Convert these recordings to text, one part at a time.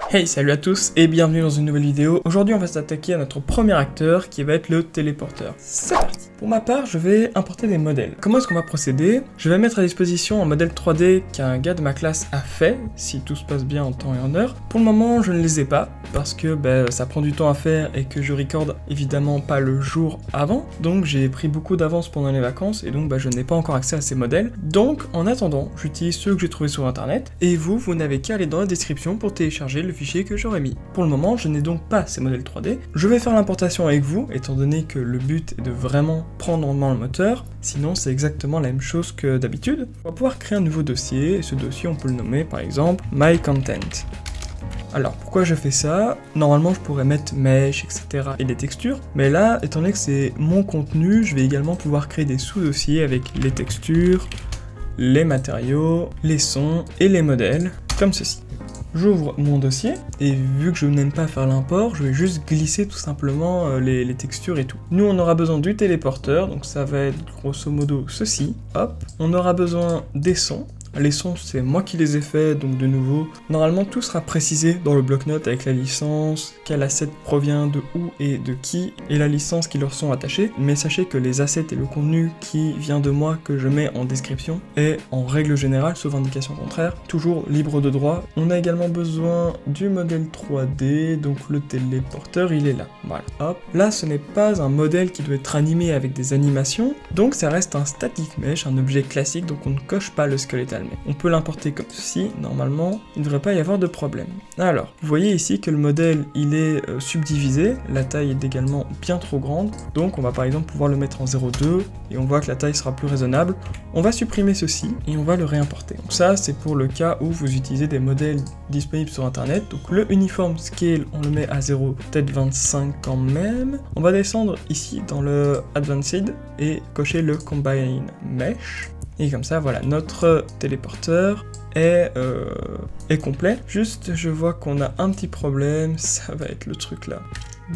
Hey, salut à tous et bienvenue dans une nouvelle vidéo. Aujourd'hui on va s'attaquer à notre premier acteur qui va être le téléporteur. C'est parti. Pour ma part, je vais importer des modèles. Comment est-ce qu'on va procéder? Je vais mettre à disposition un modèle 3D qu'un gars de ma classe a fait, si tout se passe bien en temps et en heure. Pour le moment, je ne les ai pas, parce que ça prend du temps à faire et que je recorde évidemment pas le jour avant. Donc j'ai pris beaucoup d'avance pendant les vacances et donc je n'ai pas encore accès à ces modèles. Donc en attendant, j'utilise ceux que j'ai trouvés sur internet et vous n'avez qu'à aller dans la description pour télécharger le fichier que j'aurais mis. Pour le moment, je n'ai donc pas ces modèles 3D. Je vais faire l'importation avec vous, étant donné que le but est de vraiment prendre en main le moteur, sinon c'est exactement la même chose que d'habitude. On va pouvoir créer un nouveau dossier, et ce dossier on peut le nommer par exemple My Content. Alors pourquoi je fais ça? Normalement je pourrais mettre mesh, etc. et des textures, mais là, étant donné que c'est mon contenu, je vais également pouvoir créer des sous-dossiers avec les textures, les matériaux, les sons et les modèles, comme ceci. J'ouvre mon dossier, et vu que je n'aime pas faire l'import, je vais juste glisser tout simplement les textures et tout. Nous on aura besoin du téléporteur, donc ça va être grosso modo ceci, hop. On aura besoin des sons. Les sons, c'est moi qui les ai faits, donc de nouveau, normalement tout sera précisé dans le bloc-notes avec la licence, quel asset provient de où et de qui, et la licence qui leur sont attachés, mais sachez que les assets et le contenu qui vient de moi que je mets en description est en règle générale, sauf indication contraire, toujours libre de droit. On a également besoin du modèle 3D, donc le téléporteur il est là, voilà, hop. Là ce n'est pas un modèle qui doit être animé avec des animations, donc ça reste un static mesh, un objet classique, donc on ne coche pas le skeletal. On peut l'importer comme ceci, normalement, il ne devrait pas y avoir de problème. Alors, vous voyez ici que le modèle, il est subdivisé, la taille est également bien trop grande, donc on va par exemple pouvoir le mettre en 0,2, et on voit que la taille sera plus raisonnable. On va supprimer ceci, et on va le réimporter. Donc ça, c'est pour le cas où vous utilisez des modèles disponibles sur internet, donc le uniform scale, on le met à 0, peut-être 25 quand même. On va descendre ici dans le advanced, et cocher le combine mesh. Et comme ça, voilà, notre téléporteur est complet. Juste, je vois qu'on a un petit problème, ça va être le truc là.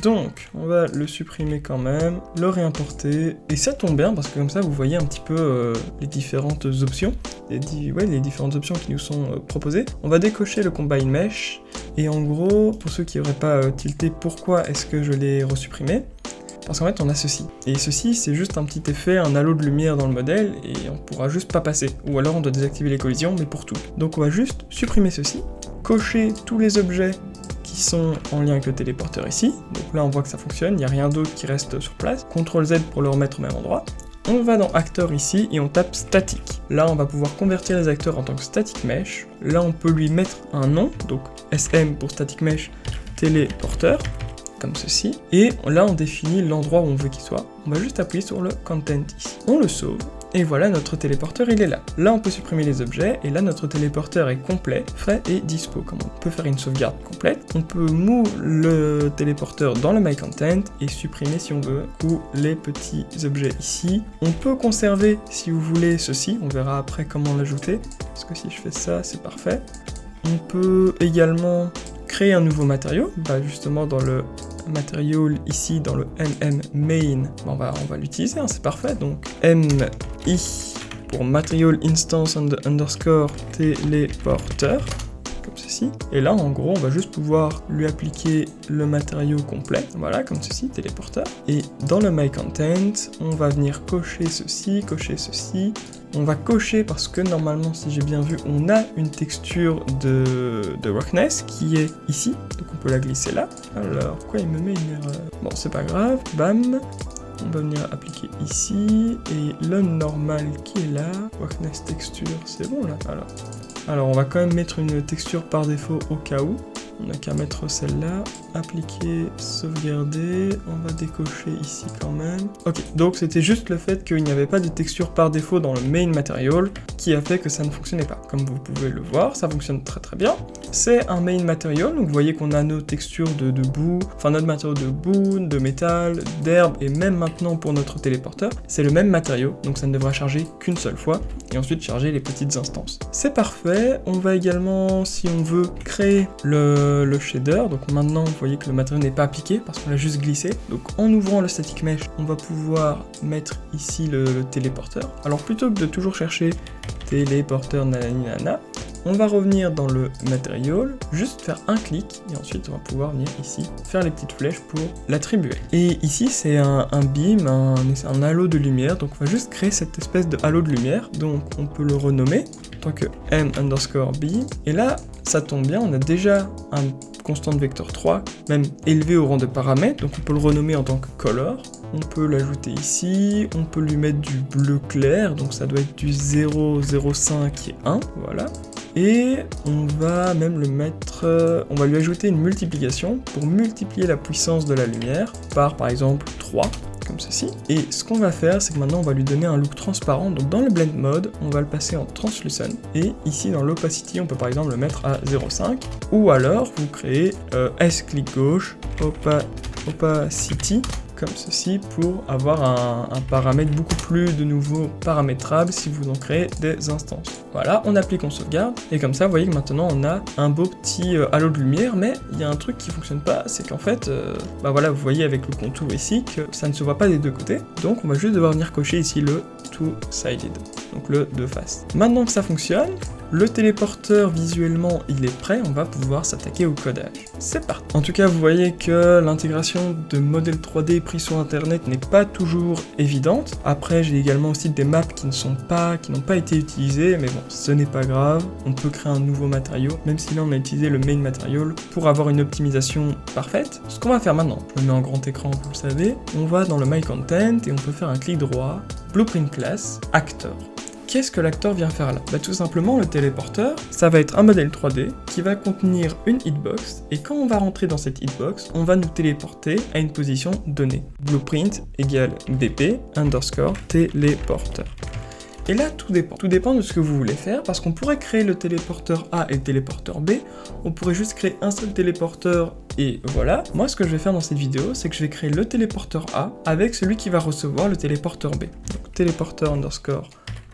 Donc, on va le supprimer quand même, le réimporter, et ça tombe bien parce que comme ça, vous voyez un petit peu les différentes options, les différentes options qui nous sont proposées. On va décocher le combine mesh, et en gros, pour ceux qui n'auraient pas tilté pourquoi est-ce que je l'ai resupprimé, parce qu'en fait on a ceci, et ceci c'est juste un petit effet, un halo de lumière dans le modèle, et on pourra juste pas passer, ou alors on doit désactiver les collisions, mais pour tout. Donc on va juste supprimer ceci, cocher tous les objets qui sont en lien avec le téléporteur ici, donc là on voit que ça fonctionne, il n'y a rien d'autre qui reste sur place, CTRL Z pour le remettre au même endroit. On va dans acteur ici, et on tape static. Là on va pouvoir convertir les acteurs en tant que static mesh, là on peut lui mettre un nom, donc SM pour static mesh téléporteur, comme ceci, et là on définit l'endroit où on veut qu'il soit. On va juste appuyer sur le content ici. On le sauve, et voilà, notre téléporteur il est là. Là on peut supprimer les objets, et là notre téléporteur est complet, frais et dispo. Comme on peut faire une sauvegarde complète, on peut move le téléporteur dans le My Content, et supprimer si on veut, ou les petits objets ici. On peut conserver si vous voulez ceci, on verra après comment l'ajouter, parce que si je fais ça, c'est parfait. On peut également créer un nouveau matériau, justement dans le matériau ici, dans le MM main, on va l'utiliser, hein, c'est parfait, donc MI pour material instance underscore téléporteur, comme ceci, et là en gros on va juste pouvoir lui appliquer le matériau complet, voilà, comme ceci, téléporteur, et dans le My Content, on va venir cocher ceci, on va cocher parce que normalement, si j'ai bien vu, on a une texture de roughness qui est ici, donc on peut la glisser là. Alors, pourquoi il me met une erreur? Bon, c'est pas grave, bam. On va venir appliquer ici, et le normal qui est là, roughness texture, c'est bon là, alors on va quand même mettre une texture par défaut au cas où. On n'a qu'à mettre celle-là, appliquer, sauvegarder, on va décocher ici quand même. Ok, donc c'était juste le fait qu'il n'y avait pas de texture par défaut dans le main material qui a fait que ça ne fonctionnait pas. Comme vous pouvez le voir, ça fonctionne très très bien. C'est un main material, donc vous voyez qu'on a nos textures de boue, enfin notre matériau de boue, de métal, d'herbe, et même maintenant pour notre téléporteur, c'est le même matériau, donc ça ne devra charger qu'une seule fois, et ensuite charger les petites instances. C'est parfait, on va également, si on veut, créer le le shader. Donc maintenant, vous voyez que le matériau n'est pas appliqué parce qu'on l'a juste glissé. Donc en ouvrant le static mesh, on va pouvoir mettre ici le téléporteur. Alors plutôt que de toujours chercher téléporteur nanani nana, on va revenir dans le material, juste faire un clic, et ensuite on va pouvoir venir ici, faire les petites flèches pour l'attribuer. Et ici c'est un beam, un halo de lumière, donc on va juste créer cette espèce de halo de lumière, donc on peut le renommer, en tant que m_beam, et là, ça tombe bien, on a déjà un constante vecteur 3, même élevé au rang de paramètre, donc on peut le renommer en tant que color. On peut l'ajouter ici, on peut lui mettre du bleu clair, donc ça doit être du 0,05 et 1, voilà. Et on va même le mettre, on va lui ajouter une multiplication pour multiplier la puissance de la lumière par exemple 3, comme ceci. Et ce qu'on va faire, c'est que maintenant on va lui donner un look transparent, donc dans le blend mode, on va le passer en translucent, et ici dans l'opacity, on peut par exemple le mettre à 0,5, ou alors vous créez S-clic gauche, opacity, comme ceci, pour avoir un paramètre beaucoup plus de nouveau paramétrable si vous en créez des instances. Voilà, on applique, on sauvegarde, et comme ça, vous voyez que maintenant on a un beau petit halo de lumière, mais il y a un truc qui fonctionne pas, c'est qu'en fait, bah voilà, vous voyez avec le contour ici que ça ne se voit pas des deux côtés, donc on va juste devoir venir cocher ici le two-sided, donc le deux faces. Maintenant que ça fonctionne, le téléporteur visuellement il est prêt, on va pouvoir s'attaquer au codage. C'est parti. En tout cas vous voyez que l'intégration de modèles 3D pris sur internet n'est pas toujours évidente. Après j'ai également aussi des maps qui n'ont pas été utilisées, mais bon ce n'est pas grave, on peut créer un nouveau matériau, même si là on a utilisé le main material pour avoir une optimisation parfaite. Ce qu'on va faire maintenant, je me mets en grand écran vous le savez, on va dans le My Content et on peut faire un clic droit, Blueprint Class, Actor. Qu'est-ce que l'acteur vient faire là? Bah tout simplement le téléporteur, ça va être un modèle 3D qui va contenir une hitbox, et quand on va rentrer dans cette hitbox, on va nous téléporter à une position donnée. Blueprint égale bp underscore téléporteur. Et là, tout dépend de ce que vous voulez faire, parce qu'on pourrait créer le téléporteur A et le téléporteur B, on pourrait juste créer un seul téléporteur, et voilà. Moi, ce que je vais faire dans cette vidéo, c'est que je vais créer le téléporteur A avec celui qui va recevoir le téléporteur B. Donc, téléporteur underscore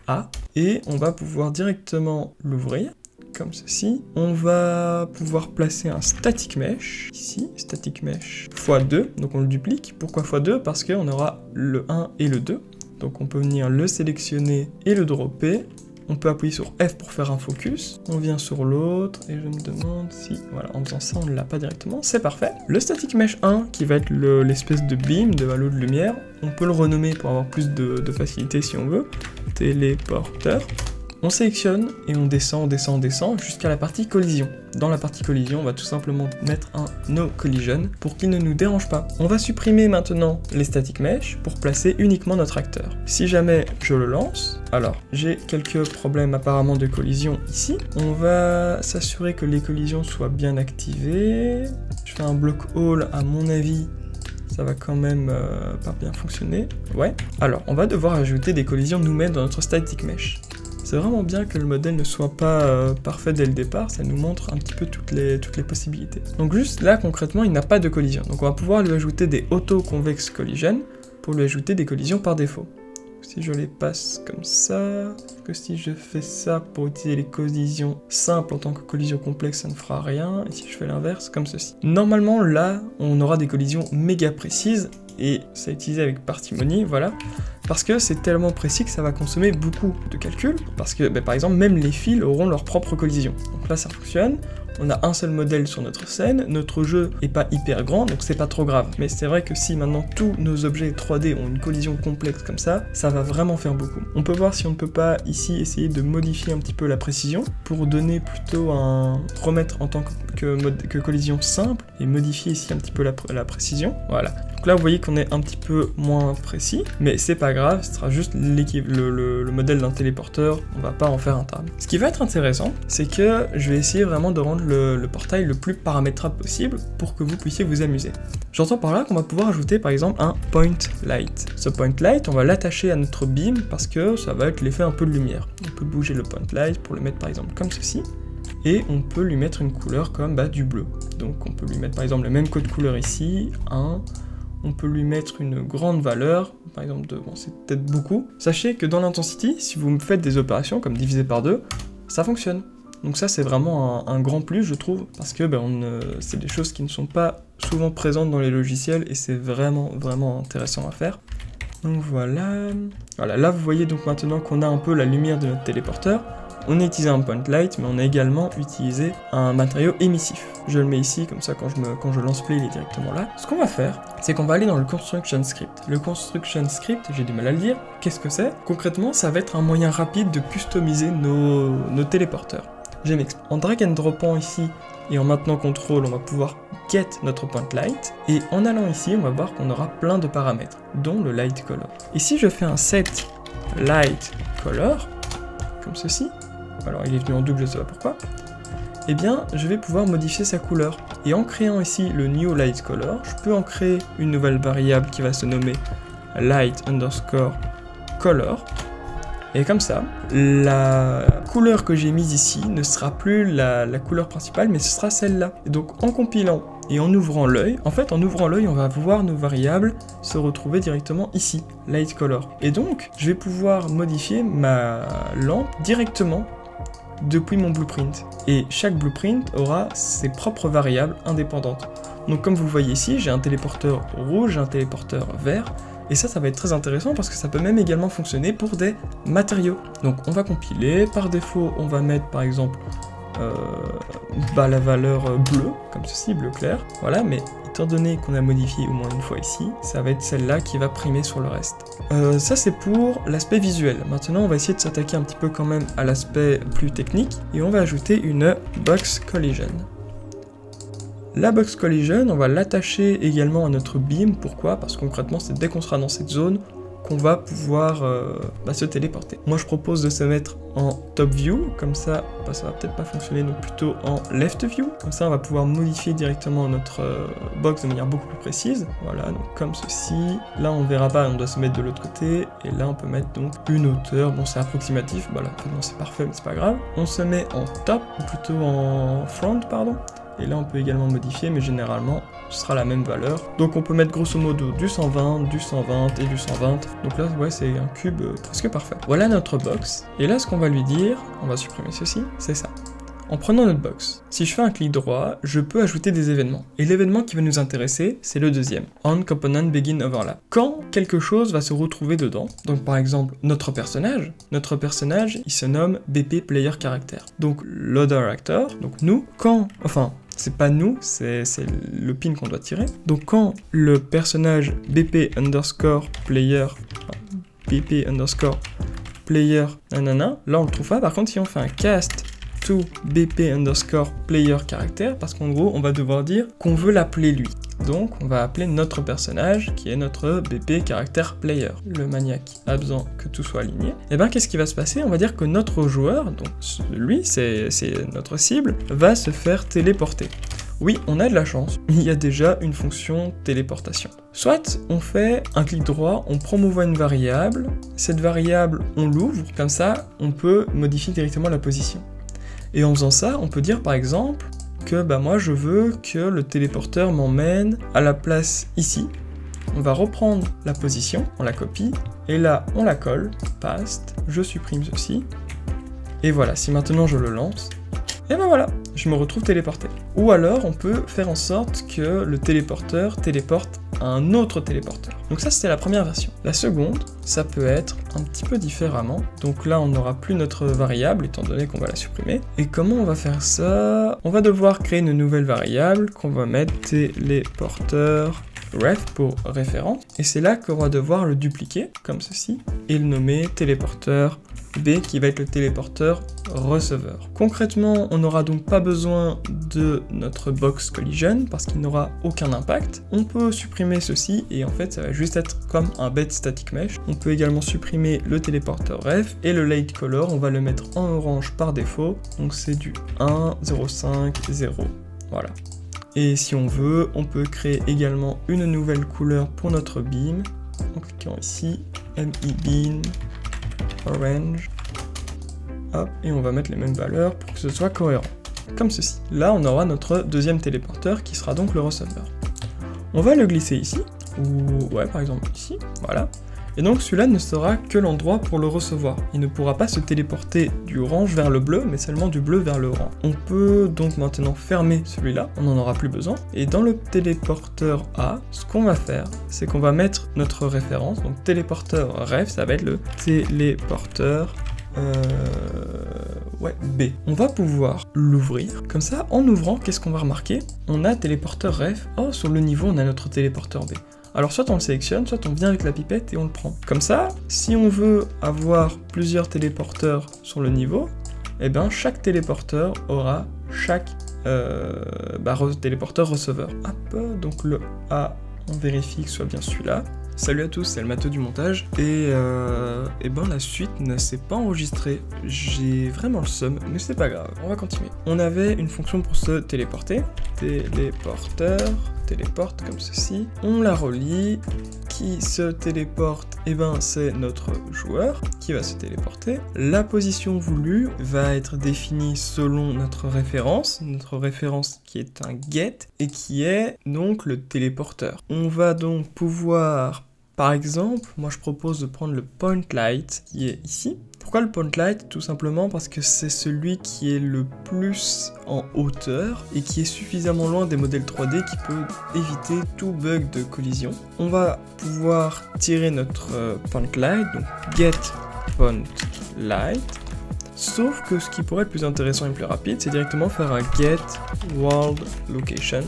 A, et on va pouvoir directement l'ouvrir, comme ceci. On va pouvoir placer un static mesh, ici, static mesh x2, donc on le duplique. Pourquoi x2? Parce qu'on aura le 1 et le 2. Donc on peut venir le sélectionner et le dropper. On peut appuyer sur F pour faire un focus. On vient sur l'autre et je me demande si... Voilà, en faisant ça, on ne l'a pas directement. C'est parfait. Le static mesh 1, qui va être l'espèce de beam, de halo de lumière, on peut le renommer pour avoir plus de facilité si on veut. Téléporteur. On sélectionne et on descend jusqu'à la partie collision. Dans la partie collision, on va tout simplement mettre un No Collision pour qu'il ne nous dérange pas. On va supprimer maintenant les static mesh pour placer uniquement notre acteur. Si jamais je le lance, alors j'ai quelques problèmes apparemment de collision ici. On va s'assurer que les collisions soient bien activées. Je fais un block all à mon avis. Ça va quand même pas bien fonctionner. Ouais. Alors, on va devoir ajouter des collisions nous-mêmes dans notre static mesh. C'est vraiment bien que le modèle ne soit pas parfait dès le départ, ça nous montre un petit peu toutes les possibilités. Donc juste là, concrètement, il n'a pas de collision. Donc on va pouvoir lui ajouter des auto-convex collision pour lui ajouter des collisions par défaut. Si je les passe comme ça, que si je fais ça pour utiliser les collisions simples en tant que collision complexe, ça ne fera rien. Et si je fais l'inverse, comme ceci. Normalement, là, on aura des collisions méga précises, et c'est utilisé avec parcimonie, voilà. Parce que c'est tellement précis que ça va consommer beaucoup de calculs, parce que par exemple même les fils auront leur propre collision. Donc là ça fonctionne, on a un seul modèle sur notre scène, notre jeu est pas hyper grand, donc c'est pas trop grave. Mais c'est vrai que si maintenant tous nos objets 3D ont une collision complexe comme ça va vraiment faire beaucoup. On peut voir si on ne peut pas ici essayer de modifier un petit peu la précision, pour donner plutôt remettre en tant que collision simple, et modifier ici un petit peu la précision, voilà. Donc là vous voyez qu'on est un petit peu moins précis, mais c'est pas grave, ce sera juste le modèle d'un téléporteur, on va pas en faire un table. Ce qui va être intéressant, c'est que je vais essayer vraiment de rendre le portail le plus paramétrable possible pour que vous puissiez vous amuser. J'entends par là qu'on va pouvoir ajouter par exemple un point light. Ce point light, on va l'attacher à notre beam parce que ça va être l'effet un peu de lumière. On peut bouger le point light pour le mettre par exemple comme ceci. Et on peut lui mettre une couleur comme du bleu. Donc on peut lui mettre par exemple le même code couleur ici, 1. On peut lui mettre une grande valeur, par exemple bon c'est peut-être beaucoup. Sachez que dans l'intensity, si vous me faites des opérations comme diviser par 2, ça fonctionne. Donc ça c'est vraiment un grand plus je trouve, parce que c'est des choses qui ne sont pas souvent présentes dans les logiciels et c'est vraiment intéressant à faire. Donc voilà, là vous voyez donc maintenant qu'on a un peu la lumière de notre téléporteur. On a utilisé un point light, mais on a également utilisé un matériau émissif. Je le mets ici, comme ça quand je lance play, il est directement là. Ce qu'on va faire, c'est qu'on va aller dans le construction script. Le construction script, j'ai du mal à le dire, qu'est-ce que c'est? Concrètement, ça va être un moyen rapide de customiser nos téléporteurs. Je m'explique. En drag and dropant ici, et en maintenant contrôle, on va pouvoir get notre point light, et en allant ici, on va voir qu'on aura plein de paramètres, dont le light color. Et si je fais un set light color, comme ceci, alors il est venu en double, je sais pas pourquoi, eh bien je vais pouvoir modifier sa couleur. Et en créant ici le new light color, je peux en créer une nouvelle variable qui va se nommer light underscore color. Et comme ça, la couleur que j'ai mise ici ne sera plus la couleur principale, mais ce sera celle-là. Et donc en compilant et en ouvrant l'œil, on va voir nos variables se retrouver directement ici, light color. Et donc, je vais pouvoir modifier ma lampe directement depuis mon blueprint. Et chaque blueprint aura ses propres variables indépendantes. Donc comme vous le voyez ici, j'ai un téléporteur rouge, un téléporteur vert, et ça va être très intéressant parce que ça peut même également fonctionner pour des matériaux. Donc on va compiler, par défaut on va mettre par exemple la valeur bleue, comme ceci, bleu clair, voilà, mais étant donné qu'on a modifié au moins une fois ici, ça va être celle-là qui va primer sur le reste. Ça c'est pour l'aspect visuel. Maintenant on va essayer de s'attaquer un petit peu quand même à l'aspect plus technique, et on va ajouter une box collision. La box collision, on va l'attacher également à notre beam. Pourquoi? Parce que concrètement, c'est dès qu'on sera dans cette zone qu'on va pouvoir se téléporter. Moi, je propose de se mettre en top view, comme ça, ça va peut-être pas fonctionner, donc plutôt en left view. Comme ça, on va pouvoir modifier directement notre box de manière beaucoup plus précise. Voilà, donc comme ceci. Là, on verra pas, on doit se mettre de l'autre côté. Et là, on peut mettre donc une hauteur. Bon, c'est approximatif. Voilà, non, c'est parfait, mais c'est pas grave. On se met en top, ou plutôt en front, pardon. Et là on peut également modifier, mais généralement ce sera la même valeur. Donc on peut mettre grosso modo du 120, du 120 et du 120. Donc là ouais, c'est un cube presque parfait. Voilà notre box. Et là ce qu'on va lui dire, on va supprimer ceci, c'est ça. En prenant notre box, si je fais un clic droit, je peux ajouter des événements. Et l'événement qui va nous intéresser, c'est le deuxième. On Component Begin Overlap. Quand quelque chose va se retrouver dedans, donc par exemple notre personnage, il se nomme BP Player Character. Donc l'Other Actor, donc nous, c'est pas nous, c'est le pin qu'on doit tirer. Donc quand le personnage BP underscore player, nanana, là on le trouve pas. Par contre si on fait un cast to BP underscore player character, parce qu'en gros on va devoir dire qu'on veut l'appeler lui. Donc on va appeler notre personnage qui est notre BP character player. Le maniaque a besoin que tout soit aligné. Et bien qu'est-ce qui va se passer? On va dire que notre joueur, donc lui c'est notre cible, va se faire téléporter. Oui, on a de la chance, il y a déjà une fonction téléportation. Soit on fait un clic droit, on promouvoit une variable, cette variable on l'ouvre, comme ça on peut modifier directement la position. Et en faisant ça, on peut dire par exemple que moi je veux que le téléporteur m'emmène à la place ici. On va reprendre la position, on la copie, et là on la colle, paste, je supprime ceci, et voilà, si maintenant je le lance, et ben voilà, je me retrouve téléporté. Ou alors on peut faire en sorte que le téléporteur téléporte à un autre téléporteur. Donc ça c'était la première version. La seconde, ça peut être un petit peu différemment. Donc là on n'aura plus notre variable étant donné qu'on va la supprimer. Et comment on va faire ça? On va devoir créer une nouvelle variable qu'on va mettre téléporteur ref pour référence. Et c'est là qu'on va devoir le dupliquer comme ceci et le nommer téléporteur B qui va être le téléporteur receveur. Concrètement, on n'aura donc pas besoin de notre box collision parce qu'il n'aura aucun impact. On peut supprimer ceci et en fait ça va juste être comme un bed static mesh. On peut également supprimer le téléporteur ref et le light color, on va le mettre en orange par défaut. Donc c'est du 1, 0, 5, 0. Voilà. Et si on veut, on peut créer également une nouvelle couleur pour notre beam en cliquant ici, ME orange, hop, et on va mettre les mêmes valeurs pour que ce soit cohérent, comme ceci. Là, on aura notre deuxième téléporteur qui sera donc le receveur. On va le glisser ici, ou ouais, par exemple ici, voilà. Et donc celui-là ne sera que l'endroit pour le recevoir. Il ne pourra pas se téléporter du orange vers le bleu, mais seulement du bleu vers le orange. On peut donc maintenant fermer celui-là, on n'en aura plus besoin. Et dans le téléporteur A, ce qu'on va faire, c'est qu'on va mettre notre référence. Donc téléporteur ref, ça va être le téléporteur B. On va pouvoir l'ouvrir. Comme ça, en ouvrant, qu'est-ce qu'on va remarquer? On a téléporteur ref. Oh, sur le niveau, on a notre téléporteur B. Alors soit on le sélectionne, soit on vient avec la pipette et on le prend. Comme ça, si on veut avoir plusieurs téléporteurs sur le niveau, eh bien chaque téléporteur aura chaque téléporteur receveur. Hop, donc le A, on vérifie que ce soit bien celui-là. Salut à tous, c'est le matheux du montage, et la suite ne s'est pas enregistrée, j'ai vraiment le seum, mais c'est pas grave, on va continuer. On avait une fonction pour se téléporter, téléporteur, téléporte comme ceci, on la relie, qui se téléporte, c'est notre joueur qui va se téléporter. La position voulue va être définie selon notre référence qui est un get, et qui est donc le téléporteur. On va donc pouvoir, par exemple, moi je propose de prendre le point light qui est ici. Pourquoi le point light? Tout simplement parce que c'est celui qui est le plus en hauteur et qui est suffisamment loin des modèles 3D qui peut éviter tout bug de collision. On va pouvoir tirer notre point light, donc get point light. Sauf que ce qui pourrait être plus intéressant et plus rapide, c'est directement faire un get world location.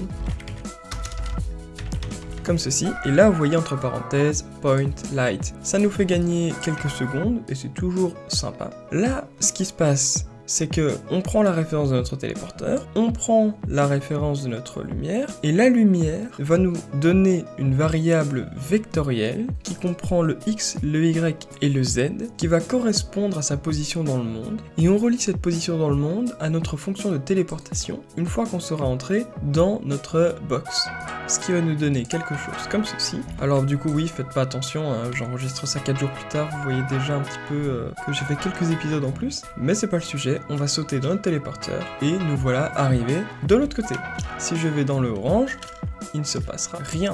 Comme ceci, et là vous voyez entre parenthèses point light. Ça nous fait gagner quelques secondes et c'est toujours sympa. Là, ce qui se passe, c'est que on prend la référence de notre téléporteur, on prend la référence de notre lumière, et la lumière va nous donner une variable vectorielle qui comprend le X, le Y et le Z, qui va correspondre à sa position dans le monde, et on relie cette position dans le monde à notre fonction de téléportation une fois qu'on sera entré dans notre box. Ce qui va nous donner quelque chose comme ceci. Alors du coup oui, faites pas attention, hein, j'enregistre ça 4 jours plus tard, vous voyez déjà un petit peu que j'ai fait quelques épisodes en plus, mais c'est pas le sujet, on va sauter dans notre téléporteur et nous voilà arrivés de l'autre côté. Si je vais dans le orange, il ne se passera rien,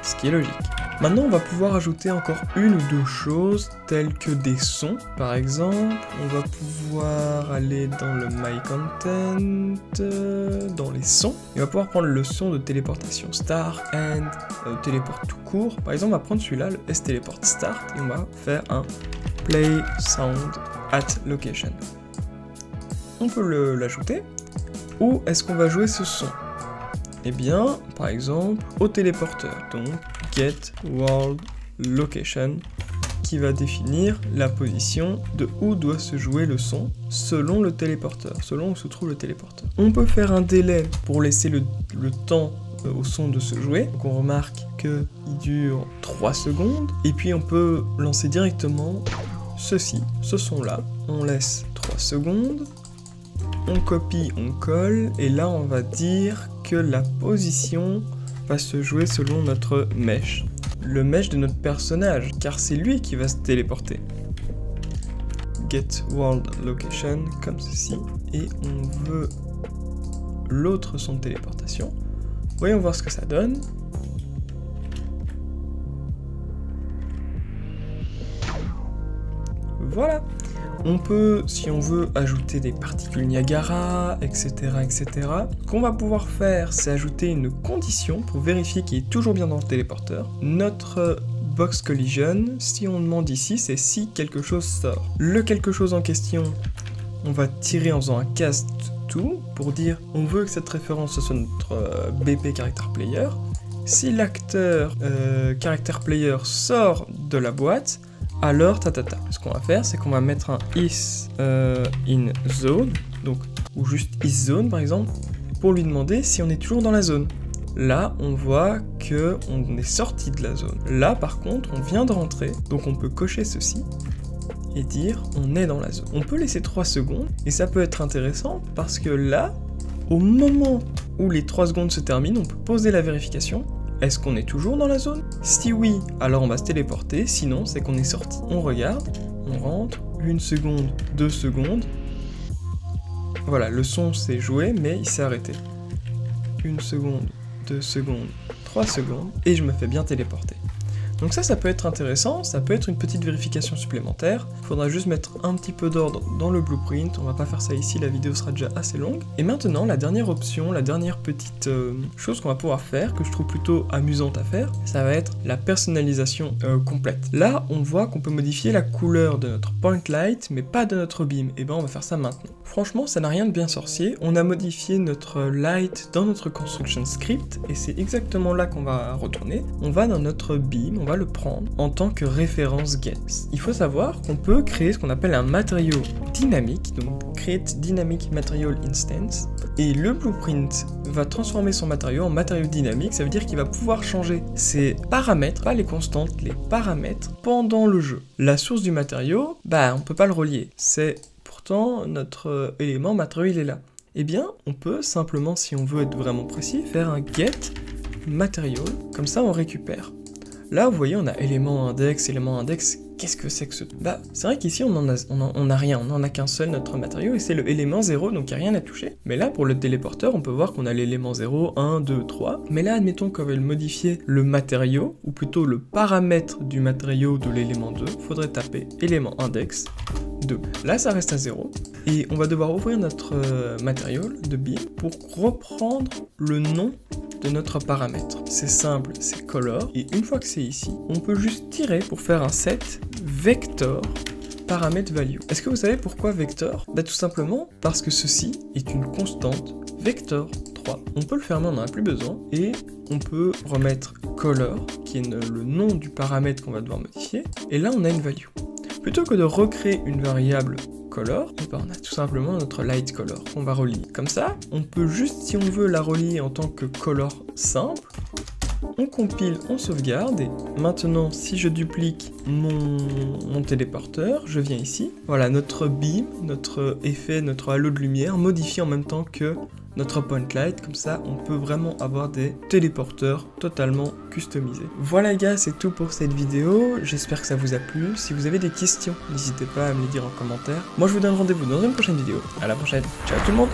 ce qui est logique. Maintenant on va pouvoir ajouter encore une ou deux choses telles que des sons. Par exemple, on va pouvoir aller dans le My Content, dans les sons, et on va pouvoir prendre le son de téléportation start and téléport tout court. Par exemple, on va prendre celui-là, le S-Teleport Start, et on va faire un Play Sound at Location. On peut l'ajouter. Où est-ce qu'on va jouer ce son? Eh bien, par exemple, au téléporteur, donc get world location, qui va définir la position de où doit se jouer le son selon le téléporteur, selon où se trouve le téléporteur. On peut faire un délai pour laisser le temps au son de se jouer. Donc on remarque qu'il dure 3 secondes, et puis on peut lancer directement ceci, ce son-là. On laisse 3 secondes, on copie, on colle, et là on va dire que la position va se jouer selon notre mesh. Le mesh de notre personnage, car c'est lui qui va se téléporter. Get world location, comme ceci, et on veut l'autre son de téléportation. Voyons voir ce que ça donne. Voilà. On peut, si on veut, ajouter des particules Niagara, etc., etc. Ce qu'on va pouvoir faire, c'est ajouter une condition pour vérifier qu'il est toujours bien dans le téléporteur. Notre box collision, si on demande ici, c'est si quelque chose sort. Le quelque chose en question, on va tirer en faisant un cast to pour dire on veut que cette référence soit notre BP character player. Si l'acteur character player sort de la boîte, alors tatata. Ce qu'on va faire, c'est qu'on va mettre un is in zone, donc ou juste is zone par exemple, pour lui demander si on est toujours dans la zone. Là, on voit que on est sorti de la zone. Là, par contre, on vient de rentrer, donc on peut cocher ceci et dire on est dans la zone. On peut laisser 3 secondes, et ça peut être intéressant parce que là, au moment où les 3 secondes se terminent, on peut poser la vérification. Est-ce qu'on est toujours dans la zone? Si oui, alors on va se téléporter, sinon c'est qu'on est sorti. On regarde, on rentre, 1 seconde, 2 secondes. Voilà, le son s'est joué, mais il s'est arrêté. 1 seconde, 2 secondes, 3 secondes, et je me fais bien téléporter. Donc ça peut être intéressant, ça peut être une petite vérification supplémentaire. Il faudra juste mettre un petit peu d'ordre dans le blueprint, on va pas faire ça ici, la vidéo sera déjà assez longue. Et maintenant, la dernière option, la dernière petite chose qu'on va pouvoir faire, que je trouve plutôt amusante à faire, ça va être la personnalisation complète. Là, on voit qu'on peut modifier la couleur de notre point light, mais pas de notre beam. Et ben on va faire ça maintenant. Franchement, ça n'a rien de bien sorcier, on a modifié notre light dans notre construction script, et c'est exactement là qu'on va retourner. On va dans notre beam, on va le prendre en tant que référence get. Il faut savoir qu'on peut créer ce qu'on appelle un matériau dynamique, donc create dynamic material instance, et le blueprint va transformer son matériau en matériau dynamique, ça veut dire qu'il va pouvoir changer ses paramètres, pas les constantes, les paramètres pendant le jeu. La source du matériau, on peut pas le relier, c'est pourtant notre élément matériau il est là. Eh bien, on peut simplement, si on veut être vraiment précis, faire un get material, comme ça on récupère. Là, vous voyez, on a élément index, qu'est-ce que c'est que ce... c'est vrai qu'ici, on a rien, on n'en a qu'un seul, notre matériau, et c'est le élément 0, donc il n'y a rien à toucher. Mais là, pour le téléporteur, on peut voir qu'on a l'élément 0, 1, 2, 3. Mais là, admettons qu'on veut modifier le matériau, ou plutôt le paramètre du matériau de l'élément 2, il faudrait taper élément index 2. Là, ça reste à 0. Et on va devoir ouvrir notre matériau de beam pour reprendre le nom de notre paramètre. C'est simple, c'est color, et une fois que c'est ici, on peut juste tirer pour faire un set vector paramètre value. Est-ce que vous savez pourquoi vector? Tout simplement parce que ceci est une constante vector 3. On peut le fermer, on n'en a plus besoin, et on peut remettre color, qui est le nom du paramètre qu'on va devoir modifier, et là on a une value. Plutôt que de recréer une variable color, on a tout simplement notre light color qu'on va relier. Comme ça, on peut juste, si on veut la relier en tant que color simple, on compile, on sauvegarde, et maintenant, si je duplique mon téléporteur, je viens ici, voilà, notre beam, notre effet, notre halo de lumière modifie en même temps que notre point light, comme ça on peut vraiment avoir des téléporteurs totalement customisés. Voilà les gars, c'est tout pour cette vidéo, j'espère que ça vous a plu. Si vous avez des questions, n'hésitez pas à me les dire en commentaire. Moi je vous donne rendez-vous dans une prochaine vidéo, à la prochaine, ciao tout le monde.